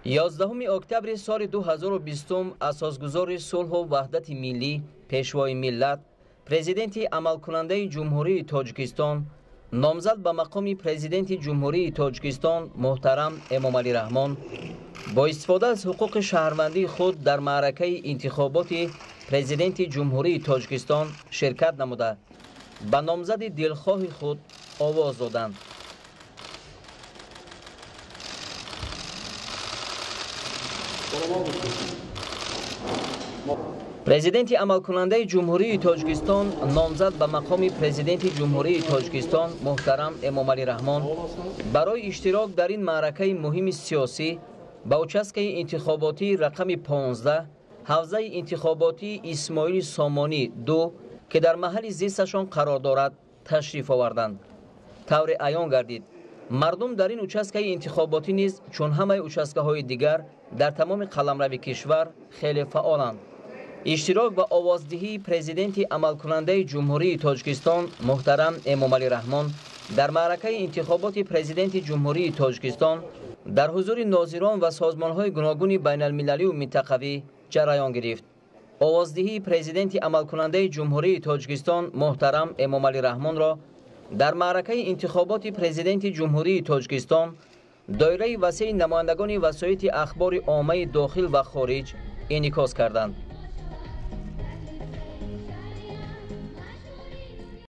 11 октябри соли 2020 асосгузори сулҳу ваҳдати миллӣ, пешвои миллат, президенти амалкунандаи ҷумҳурии Тоҷикистон, номзад ба мақоми президенти ҷумҳурии Тоҷикистон муҳтарам Эмомалӣ Раҳмон бо истифода аз ҳуқуқи шаҳрвандии худ дар маъракаи интихоботи президенти ҷумҳурии Тоҷикистон ширкат намуда, ба номзади дилхоҳи худ овоз доданд. президенти амалкунандаи ҷумҳурии Тоҷикистон номзад ба мақоми президенти ҷумҳурии Тоҷикистон муҳтарам Эмомалӣ Раҳмон барои иштирок дар ин маъракаи муҳими сиёсӣ ба участкаи интихоботии рақами 15 ҳавзаи интихоботии Исмоили Сомонӣ 2 ки дар маҳалли зисташон қарор дорад ташриф оварданд. тавре аён гардид мардум дар ин участкаи интихоботӣ низ чун ҳамаи участкаҳои дигар дар тамоми қаламрави кишвар хеле фаъоланд. иштирок ва овоздиҳии президенти амалкунандаи ҷумҳурии Тоҷикистон муҳтарам Эмомалӣ Раҳмон дар маъракаи интихоботи президенти ҷумҳурии Тоҷикистон дар ҳузури нозирон ва созмонҳои гуногуни байналмилалию минтақавӣ ҷараён гирифт. овоздиҳии президенти амалкунандаи ҷумҳурии Тоҷикистон муҳтарам Эмомалӣ Раҳмонро дар маъракаи интихоботи президенти ҷумҳурии Тоҷикистон доираи васеи намояндагони васоити ахбори оммаи дохил ва хориҷ инъикос карданд.